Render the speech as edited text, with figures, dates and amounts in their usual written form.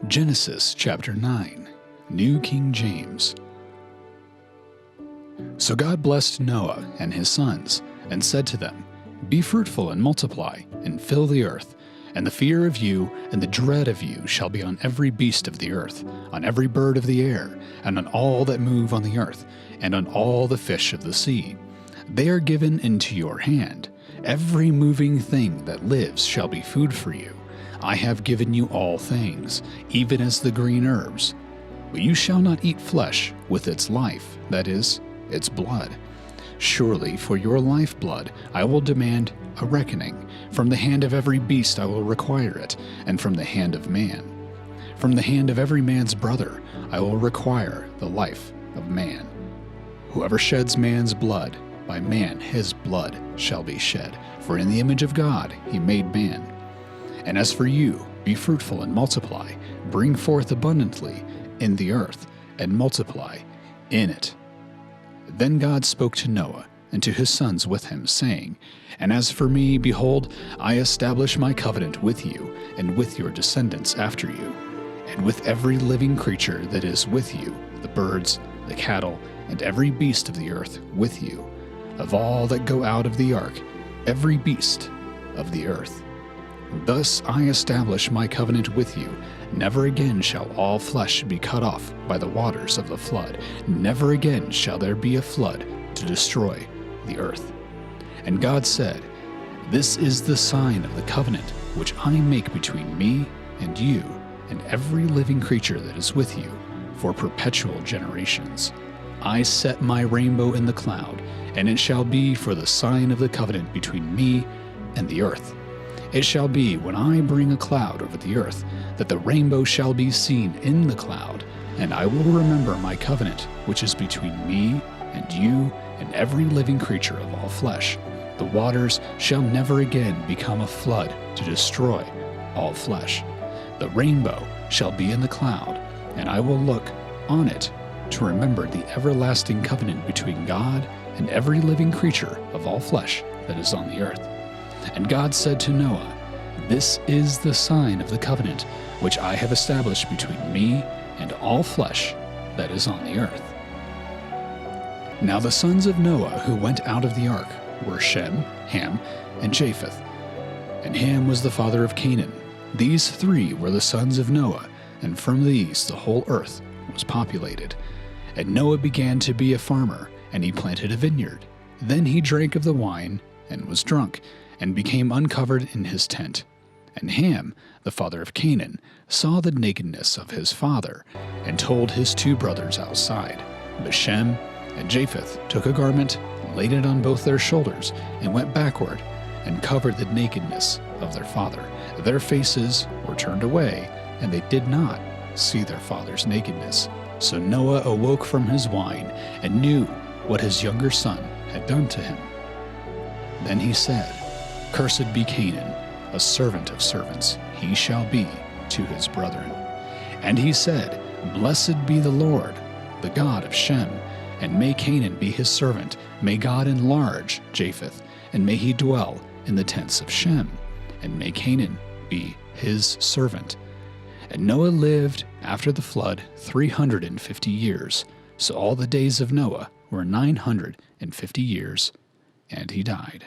Genesis chapter 9, New King James. So God blessed Noah and his sons, and said to them, Be fruitful and multiply, and fill the earth. And the fear of you and the dread of you shall be on every beast of the earth, on every bird of the air, and on all that move on the earth, and on all the fish of the sea. They are given into your hand. Every moving thing that lives shall be food for you. I have given you all things, even as the green herbs. But you shall not eat flesh with its life, that is, its blood. Surely for your lifeblood I will demand a reckoning. From the hand of every beast I will require it, and from the hand of man. From the hand of every man's brother I will require the life of man. Whoever sheds man's blood, by man his blood shall be shed. For in the image of God he made man. And as for you, be fruitful and multiply, bring forth abundantly in the earth, and multiply in it. Then God spoke to Noah and to his sons with him, saying, And as for me, behold, I establish my covenant with you, and with your descendants after you, and with every living creature that is with you, the birds, the cattle, and every beast of the earth with you, of all that go out of the ark, every beast of the earth. Thus I establish my covenant with you. Never again shall all flesh be cut off by the waters of the flood. Never again shall there be a flood to destroy the earth. And God said, This is the sign of the covenant which I make between me and you and every living creature that is with you for perpetual generations. I set my rainbow in the cloud, and it shall be for the sign of the covenant between me and the earth. It shall be when I bring a cloud over the earth, that the rainbow shall be seen in the cloud, and I will remember my covenant, which is between me and you and every living creature of all flesh. The waters shall never again become a flood to destroy all flesh. The rainbow shall be in the cloud, and I will look on it to remember the everlasting covenant between God and every living creature of all flesh that is on the earth. And God said to Noah, This is the sign of the covenant which I have established between me and all flesh that is on the earth. Now the sons of Noah who went out of the ark were Shem, Ham, and Japheth. And Ham was the father of Canaan. These three were the sons of Noah, and from these the whole earth was populated. And Noah began to be a farmer, and he planted a vineyard. Then he drank of the wine and was drunk, and became uncovered in his tent. And Ham, the father of Canaan, saw the nakedness of his father, and told his two brothers outside. But Shem and Japheth took a garment, laid it on both their shoulders, and went backward, and covered the nakedness of their father. Their faces were turned away, and they did not see their father's nakedness. So Noah awoke from his wine, and knew what his younger son had done to him. Then he said, Cursed be Canaan, a servant of servants, he shall be to his brethren. And he said, Blessed be the Lord, the God of Shem, and may Canaan be his servant. May God enlarge Japheth, and may he dwell in the tents of Shem, and may Canaan be his servant. And Noah lived after the flood 350 years. So all the days of Noah were 950 years, and he died.